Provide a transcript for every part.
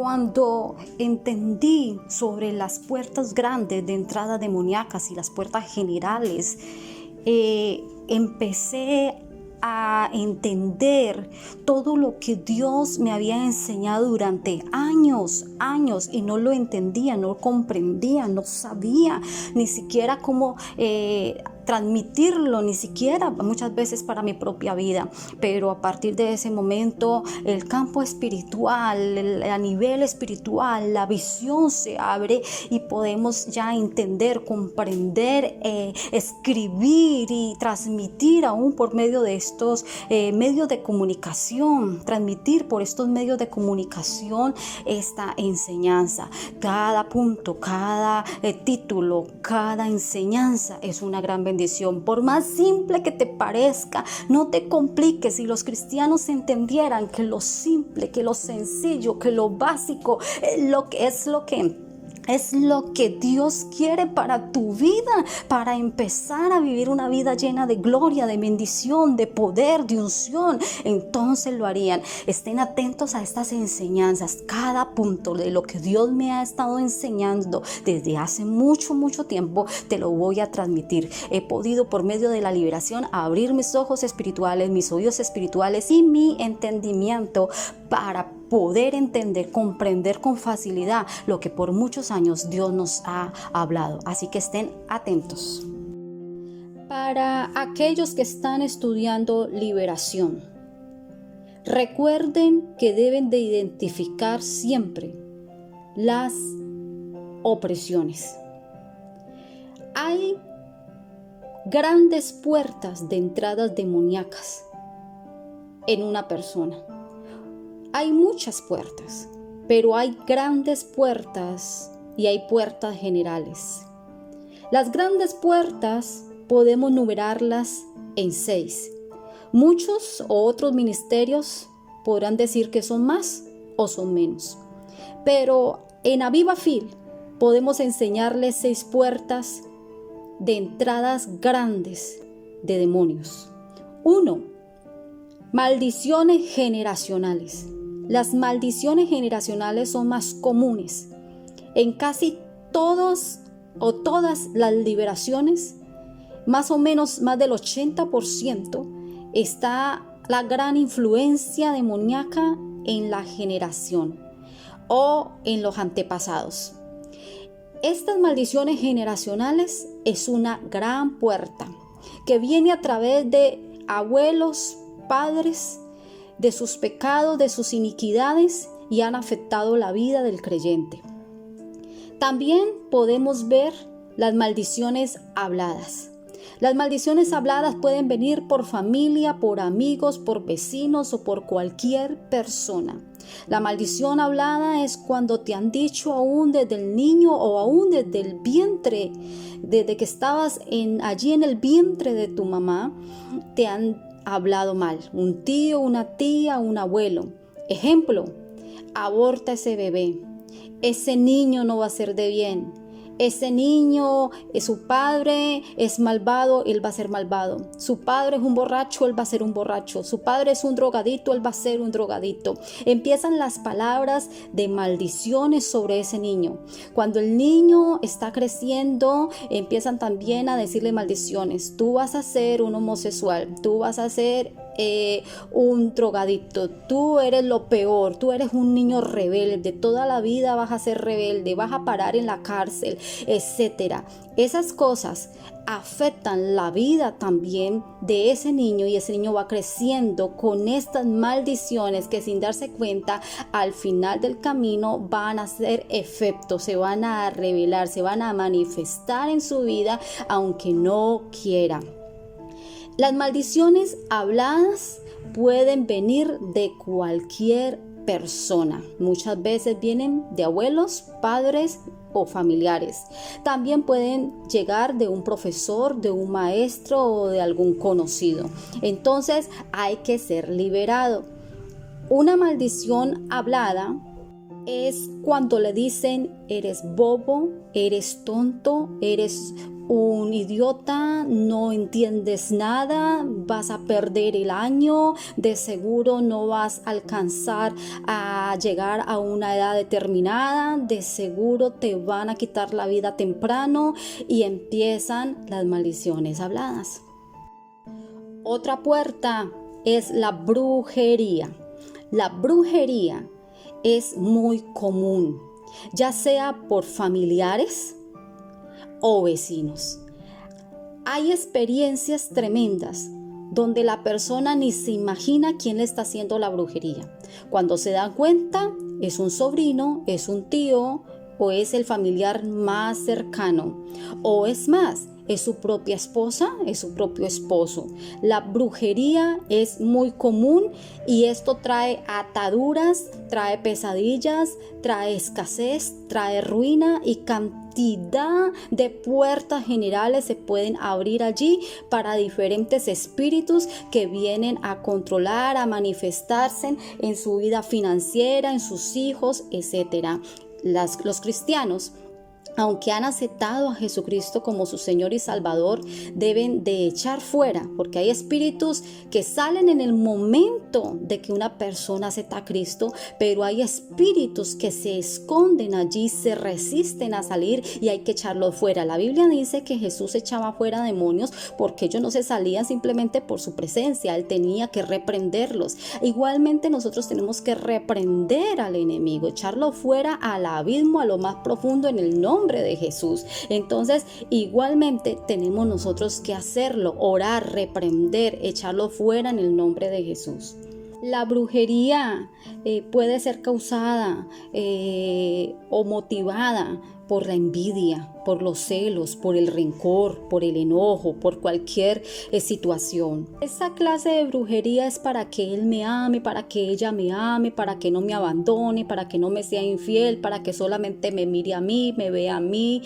Cuando entendí sobre las puertas grandes de entrada demoníacas y las puertas generales, empecé a entender todo lo que Dios me había enseñado durante años, y no lo entendía, no comprendía, no sabía ni siquiera cómo transmitirlo, ni siquiera muchas veces para mi propia vida. Pero a partir de ese momento, el campo espiritual, a nivel espiritual, la visión se abre y podemos ya entender, comprender, escribir y transmitir aún por medio de estos medios de comunicación, transmitir por estos medios de comunicación esta enseñanza. Cada punto, cada título, cada enseñanza es una gran bendición. Por más simple que te parezca, no te compliques. Si los cristianos entendieran que lo simple, que lo sencillo, que lo básico es lo que Dios quiere para tu vida, para empezar a vivir una vida llena de gloria, de bendición, de poder, de unción, entonces lo harían. Estén atentos a estas enseñanzas. Cada punto de lo que Dios me ha estado enseñando desde hace mucho tiempo, te lo voy a transmitir. He podido, por medio de la liberación, abrir mis ojos espirituales, mis oídos espirituales y mi entendimiento para poder entender, comprender con facilidad lo que por muchos años Dios nos ha hablado. Así que estén atentos. Para aquellos que están estudiando liberación, recuerden que deben de identificar siempre las opresiones. Hay grandes puertas de entradas demoníacas en una persona. Hay muchas puertas, pero hay grandes puertas y hay puertas generales. Las grandes puertas podemos numerarlas en 6. Muchos o otros ministerios podrán decir que son más o son menos. Pero en Aviva Fil podemos enseñarles 6 puertas de entradas grandes de demonios. 1. Maldiciones generacionales. Las maldiciones generacionales son más comunes. En casi todas las liberaciones, más o menos más del 80%, está la gran influencia demoníaca en la generación o en los antepasados. Estas maldiciones generacionales es una gran puerta que viene a través de abuelos, padres, de sus pecados, de sus iniquidades, y han afectado la vida del creyente. También podemos ver las maldiciones habladas. Las maldiciones habladas pueden venir por familia, por amigos, por vecinos o por cualquier persona. La maldición hablada es cuando te han dicho aún desde el niño o aún desde el vientre, desde que estabas allí en el vientre de tu mamá, te han hablado mal. Un tío, una tía, un abuelo. Ejemplo: aborta ese bebé. Ese niño no va a ser de bien. Ese niño, su padre es malvado, él va a ser malvado. Su padre es un borracho, él va a ser un borracho. Su padre es un drogadito, él va a ser un drogadito. Empiezan las palabras de maldiciones sobre ese niño. Cuando el niño está creciendo, empiezan también a decirle maldiciones. Tú vas a ser un homosexual, tú vas a ser un drogadicto, tú eres lo peor, tú eres un niño rebelde, toda la vida vas a ser rebelde, vas a parar en la cárcel, etcétera. Esas cosas afectan la vida también de ese niño, y ese niño va creciendo con estas maldiciones que, sin darse cuenta, al final del camino van a hacer efecto, se van a revelar, se van a manifestar en su vida aunque no quiera. Las maldiciones habladas pueden venir de cualquier persona. Muchas veces vienen de abuelos, padres o familiares. También pueden llegar de un profesor, de un maestro o de algún conocido. Entonces hay que ser liberado. Una maldición hablada Es cuando le dicen: eres bobo, eres tonto, eres un idiota, no entiendes nada, vas a perder el año, de seguro no vas a alcanzar a llegar a una edad determinada, de seguro te van a quitar la vida temprano, y empiezan las maldiciones habladas. Otra puerta es la brujería. La brujería es muy común, ya sea por familiares o vecinos. Hay experiencias tremendas donde la persona ni se imagina quién le está haciendo la brujería. Cuando se dan cuenta, es un sobrino, es un tío o es el familiar más cercano, o es más, es su propia esposa, es su propio esposo. La brujería es muy común y esto trae ataduras, trae pesadillas, trae escasez, trae ruina, y cantidad de puertas generales se pueden abrir allí para diferentes espíritus que vienen a controlar, a manifestarse en su vida financiera, en sus hijos, etc. Los cristianos, aunque han aceptado a Jesucristo como su Señor y Salvador, deben de echar fuera, porque hay espíritus que salen en el momento de que una persona acepta a Cristo, pero hay espíritus que se esconden allí, se resisten a salir y hay que echarlos fuera. La Biblia dice que Jesús echaba fuera demonios porque ellos no se salían simplemente por su presencia, Él tenía que reprenderlos. Igualmente nosotros tenemos que reprender al enemigo, echarlo fuera al abismo, a lo más profundo, en el nombre de Jesús. Entonces, igualmente tenemos nosotros que hacerlo, orar, reprender, echarlo fuera en el nombre de Jesús. La brujería puede ser causada o motivada por la envidia, por los celos, por el rencor, por el enojo, por cualquier situación. Esa clase de brujería es para que él me ame, para que ella me ame, para que no me abandone, para que no me sea infiel, para que solamente me mire a mí, me vea a mí,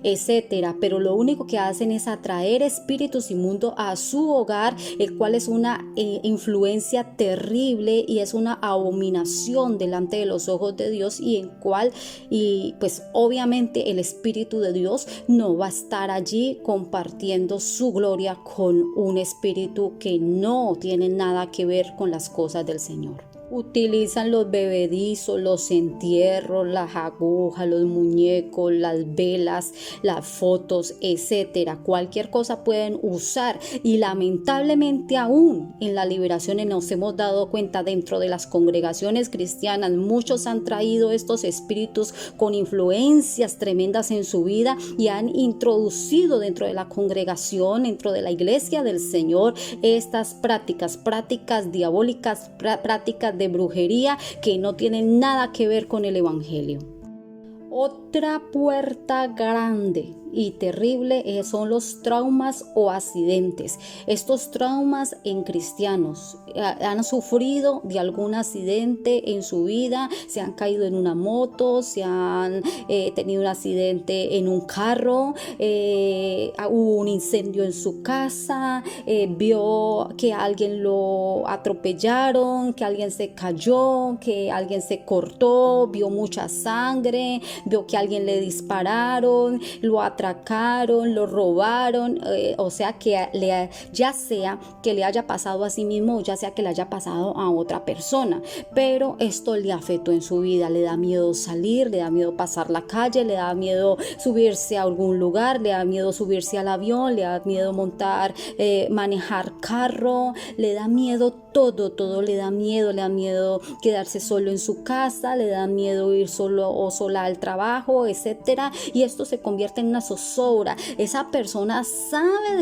etcétera. Pero lo único que hacen es atraer espíritus inmundos a su hogar, el cual es una influencia terrible y es una abominación delante de los ojos de Dios, y pues obviamente el Espíritu de Dios no va a estar allí compartiendo su gloria con un espíritu que no tiene nada que ver con las cosas del Señor. Utilizan los bebedizos, los entierros, las agujas, los muñecos, las velas, las fotos, etcétera. Cualquier cosa pueden usar, y lamentablemente aún en la liberación nos hemos dado cuenta dentro de las congregaciones cristianas, muchos han traído estos espíritus con influencias tremendas en su vida y han introducido dentro de la congregación, dentro de la iglesia del Señor, estas prácticas diabólicas, prácticas de brujería que no tienen nada que ver con el evangelio. Otra puerta grande y terrible son los traumas o accidentes. Estos traumas en cristianos han sufrido de algún accidente en su vida, se han caído en una moto, se han tenido un accidente en un carro, hubo un incendio en su casa, vio que alguien lo atropellaron, que alguien se cayó, que alguien se cortó, vio mucha sangre, vio que a alguien le dispararon, lo atracaron, lo robaron, o sea que ya sea que le haya pasado a sí mismo, o ya sea que le haya pasado a otra persona, pero esto le afectó en su vida, le da miedo salir, le da miedo pasar la calle, le da miedo subirse a algún lugar, le da miedo subirse al avión, le da miedo manejar carro, le da miedo todo le da miedo quedarse solo en su casa, le da miedo ir solo o sola al trabajo, etcétera, y esto se convierte en una zozobra. Esa persona sabe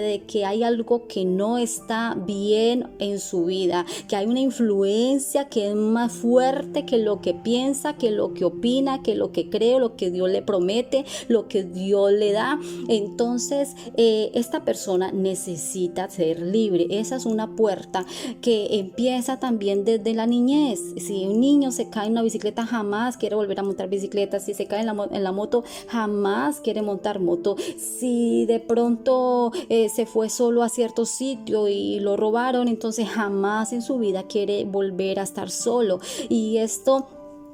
de que hay algo que no está bien en su vida, que hay una influencia que es más fuerte que lo que piensa, que lo que opina, que lo que cree, lo que Dios le promete, lo que Dios le da. Entonces esta persona necesita ser libre. Esa es una puerta que empieza también desde la niñez. Si un niño se cae en una bicicleta, jamás quiere volver a montar bicicleta. Si se cae en la moto, jamás quiere montar moto. Si de pronto se fue solo a cierto sitio y lo robaron, entonces jamás en su vida quiere volver a estar solo. Y esto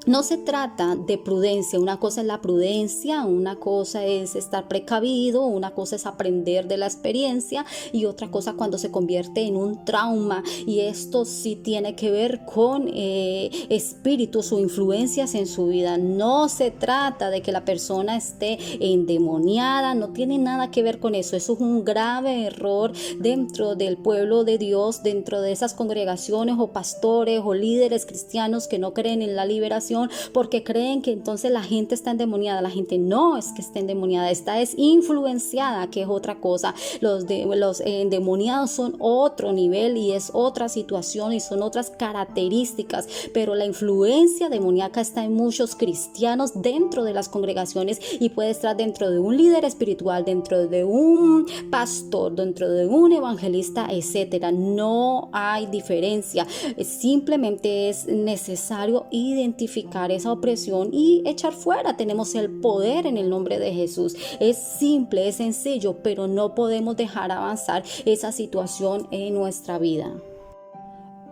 No se trata de prudencia, una cosa es la prudencia, una cosa es estar precavido, una cosa es aprender de la experiencia y otra cosa cuando se convierte en un trauma, y esto sí tiene que ver con espíritus o influencias en su vida. No se trata de que la persona esté endemoniada, no tiene nada que ver con eso. Eso es un grave error dentro del pueblo de Dios, dentro de esas congregaciones o pastores o líderes cristianos que no creen en la liberación, porque creen que entonces la gente está endemoniada. La gente no es que esté endemoniada, esta es influenciada, que es otra cosa. Los endemoniados son otro nivel y es otra situación y son otras características, pero la influencia demoníaca está en muchos cristianos dentro de las congregaciones y puede estar dentro de un líder espiritual, dentro de un pastor, dentro de un evangelista, etcétera. No hay diferencia, simplemente es necesario identificar esa opresión y echar fuera. Tenemos el poder en el nombre de Jesús. Es simple, es sencillo, pero no podemos dejar avanzar esa situación en nuestra vida.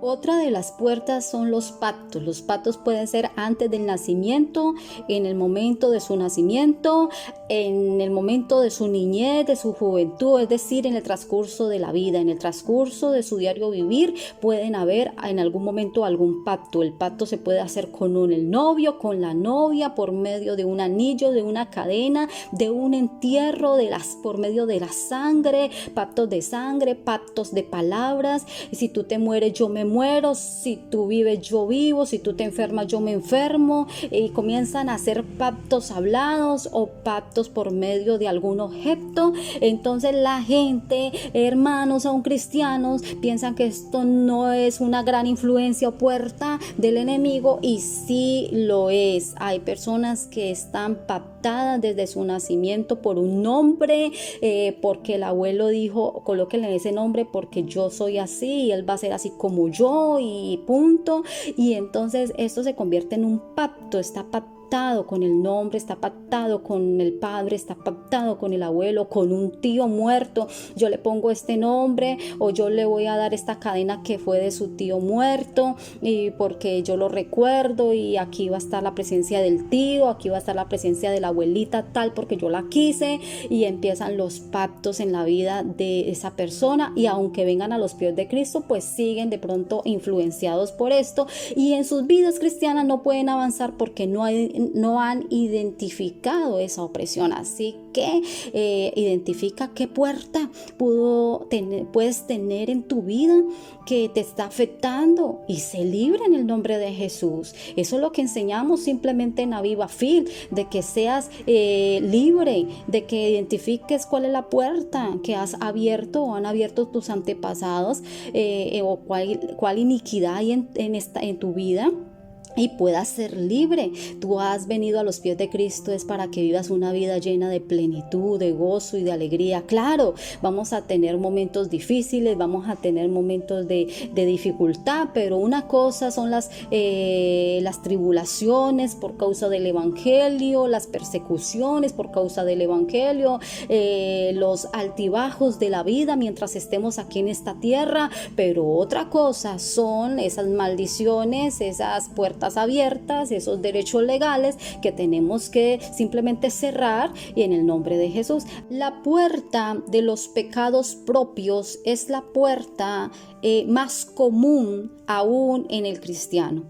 Otra de las puertas son los pactos. Los pactos pueden ser antes del nacimiento, en el momento de su nacimiento, en el momento de su niñez, de su juventud, es decir, en el transcurso de la vida, en el transcurso de su diario vivir, pueden haber en algún momento algún pacto. El pacto se puede hacer con el novio, con la novia, por medio de un anillo, de una cadena, de un entierro, por medio de la sangre, pactos de sangre, pactos de palabras. Si tú te mueres, yo me muero, si tú vives, yo vivo, si tú te enfermas, yo me enfermo, y comienzan a hacer pactos hablados o pactos por medio de algún objeto. Entonces la gente, hermanos aún cristianos, piensan que esto no es una gran influencia o puerta del enemigo, y sí lo es. Hay personas que están pactadas desde su nacimiento por un nombre, porque el abuelo dijo, colóquenle ese nombre porque yo soy así y él va a ser así como yo, y punto. Y entonces esto se convierte en un pacto, está pactado con el nombre, está pactado con el padre, está pactado con el abuelo, con un tío muerto. Yo le pongo este nombre, o yo le voy a dar esta cadena que fue de su tío muerto, y porque yo lo recuerdo, y aquí va a estar la presencia del tío, aquí va a estar la presencia de la abuelita tal porque yo la quise, y empiezan los pactos en la vida de esa persona, y aunque vengan a los pies de Cristo, pues siguen de pronto influenciados por esto, y en sus vidas cristianas no pueden avanzar porque no han identificado esa opresión. Así que identifica qué puerta puedes tener en tu vida que te está afectando y se libre en el nombre de Jesús. Eso es lo que enseñamos simplemente en Aviva Field, de que seas libre, de que identifiques cuál es la puerta que has abierto o han abierto tus antepasados, o cuál iniquidad hay en tu vida, y puedas ser libre. Tú has venido a los pies de Cristo es para que vivas una vida llena de plenitud, de gozo y de alegría. Claro, vamos a tener momentos difíciles, vamos a tener momentos de dificultad, pero una cosa son las tribulaciones por causa del evangelio, las persecuciones por causa del evangelio, los altibajos de la vida mientras estemos aquí en esta tierra, pero otra cosa son esas maldiciones, esas puertas abiertas, esos derechos legales que tenemos que simplemente cerrar, y en el nombre de Jesús. La puerta de los pecados propios es la puerta más común aún en el cristiano.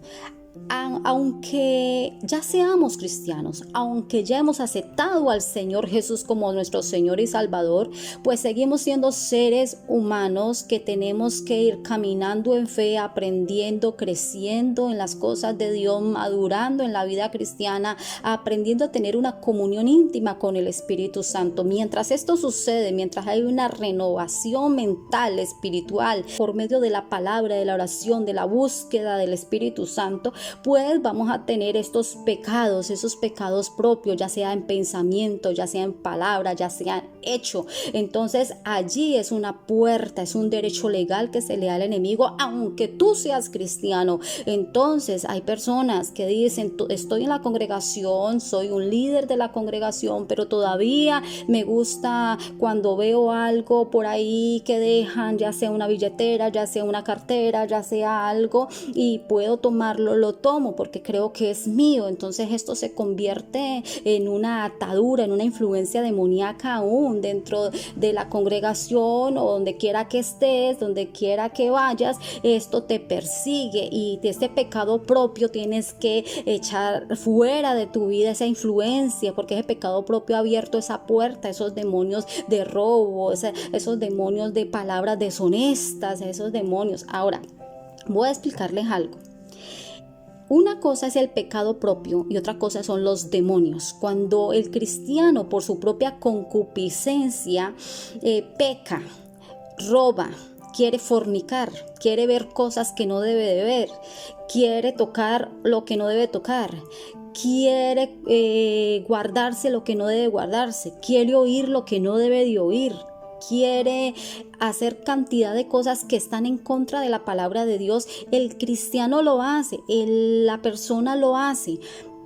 Aunque ya seamos cristianos, aunque ya hemos aceptado al Señor Jesús como nuestro Señor y Salvador, pues seguimos siendo seres humanos que tenemos que ir caminando en fe, aprendiendo, creciendo en las cosas de Dios, madurando en la vida cristiana, aprendiendo a tener una comunión íntima con el Espíritu Santo. Mientras esto sucede, mientras hay una renovación mental, espiritual, por medio de la palabra, de la oración, de la búsqueda del Espíritu Santo, pues vamos a tener esos pecados propios, ya sea en pensamiento, ya sea en palabra, ya sea en hecho. Entonces allí es una puerta, es un derecho legal que se le da al enemigo, aunque tú seas cristiano. Entonces hay personas que dicen, estoy en la congregación, soy un líder de la congregación, pero todavía me gusta cuando veo algo por ahí que dejan, ya sea una billetera, ya sea una cartera, ya sea algo, y puedo tomarlo, lo tomo porque creo que es mío. Entonces esto se convierte en una atadura, en una influencia demoníaca aún dentro de la congregación o donde quiera que estés, donde quiera que vayas. Esto te persigue y de ese pecado propio tienes que echar fuera de tu vida esa influencia, porque ese pecado propio ha abierto esa puerta, esos demonios de robo, esos demonios de palabras deshonestas, esos demonios. Ahora, voy a explicarles algo. Una cosa es el pecado propio y otra cosa son los demonios. Cuando el cristiano por su propia concupiscencia peca, roba, quiere fornicar, quiere ver cosas que no debe de ver, quiere tocar lo que no debe tocar, quiere guardarse lo que no debe guardarse, quiere oír lo que no debe de oír, quiere hacer cantidad de cosas que están en contra de la palabra de Dios. El cristiano lo hace, la persona lo hace.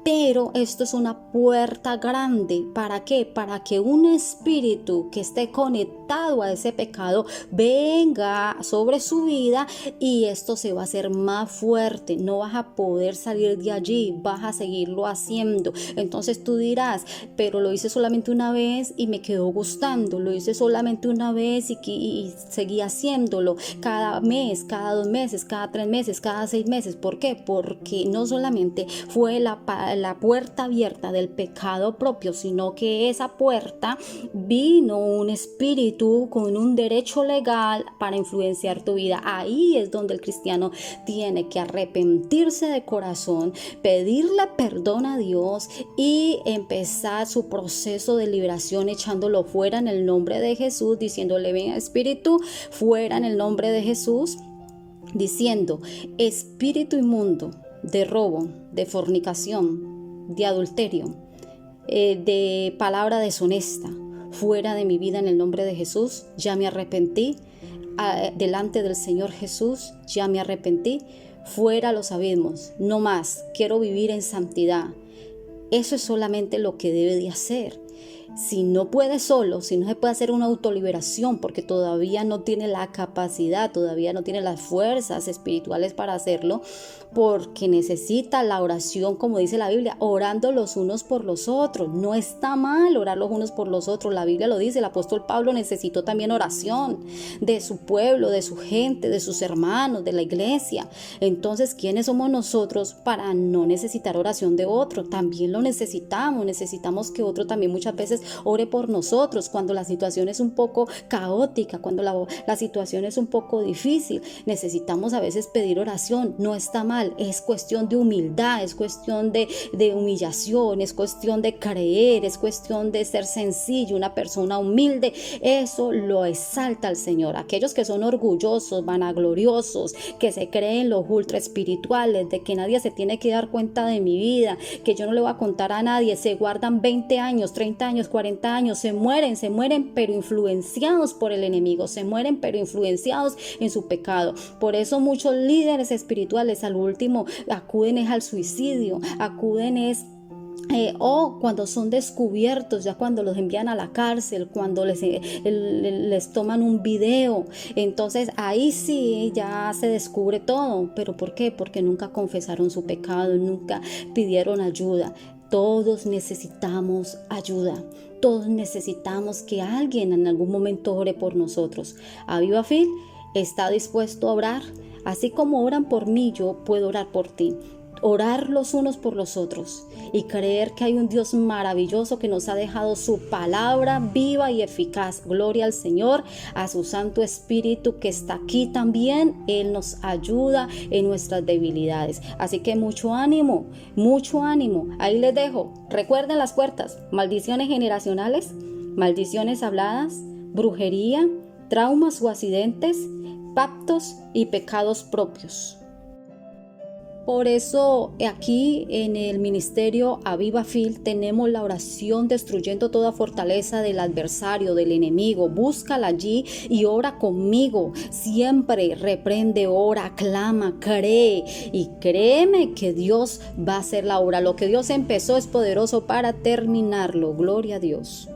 Pero esto es una puerta grande. ¿Para qué? Para que un espíritu que esté conectado a ese pecado venga sobre su vida y esto se va a hacer más fuerte. No vas a poder salir de allí, vas a seguirlo haciendo. Entonces tú dirás, pero lo hice solamente una vez y me quedó gustando. Lo hice solamente una vez y seguí haciéndolo cada mes, cada 2 meses, cada 3 meses, cada 6 meses. ¿Por qué? Porque no solamente fue la puerta abierta del pecado propio, sino que esa puerta vino un espíritu con un derecho legal para influenciar tu vida. Ahí es donde el cristiano tiene que arrepentirse de corazón, pedirle perdón a Dios y empezar su proceso de liberación echándolo fuera en el nombre de Jesús, diciéndole: ven espíritu, fuera en el nombre de Jesús, diciendo: espíritu inmundo de robo, de fornicación, de adulterio, de palabra deshonesta, fuera de mi vida en el nombre de Jesús. Ya me arrepentí delante del Señor Jesús, ya me arrepentí. Fuera los abismos, no más, quiero vivir en santidad. Eso es solamente lo que debe de hacer. Si no puede solo, si no se puede hacer una autoliberación porque todavía no tiene la capacidad, todavía no tiene las fuerzas espirituales para hacerlo, porque necesita la oración, como dice la Biblia, orando los unos por los otros. No está mal orar los unos por los otros, la Biblia lo dice. El apóstol Pablo necesitó también oración de su pueblo, de su gente, de sus hermanos, de la iglesia. Entonces, ¿quiénes somos nosotros para no necesitar oración de otro? También lo necesitamos que otro también muchas veces ore por nosotros cuando la situación es un poco caótica, cuando la situación es un poco difícil. Necesitamos a veces pedir oración. No está mal, es cuestión de humildad, es cuestión de humillación, es cuestión de creer, es cuestión de ser sencillo, una persona humilde. Eso lo exalta al Señor. Aquellos que son orgullosos, vanagloriosos, que se creen los ultra espirituales, de que nadie se tiene que dar cuenta de mi vida, que yo no le voy a contar a nadie, se guardan 20 años, 30 años, 40 años, se mueren, pero influenciados por el enemigo, se mueren, pero influenciados en su pecado. Por eso muchos líderes espirituales al último acuden al suicidio, o cuando son descubiertos, ya cuando los envían a la cárcel, cuando les toman un video, entonces ahí sí ya se descubre todo. ¿Pero por qué? Porque nunca confesaron su pecado, nunca pidieron ayuda. Todos necesitamos ayuda. Todos necesitamos que alguien en algún momento ore por nosotros. Aviva Phil está dispuesto a orar. Así como oran por mí, yo puedo orar por ti. Orar los unos por los otros y creer que hay un Dios maravilloso que nos ha dejado su palabra viva y eficaz. Gloria al Señor, a su Santo Espíritu que está aquí también. Él nos ayuda en nuestras debilidades. Así que mucho ánimo, mucho ánimo. Ahí les dejo. Recuerden las puertas: maldiciones generacionales, maldiciones habladas, brujería, traumas o accidentes, pactos y pecados propios. Por eso aquí en el ministerio Aviva Phil tenemos la oración destruyendo toda fortaleza del adversario, del enemigo. Búscala allí y ora conmigo. Siempre reprende, ora, clama, cree y créeme que Dios va a hacer la obra. Lo que Dios empezó es poderoso para terminarlo. Gloria a Dios.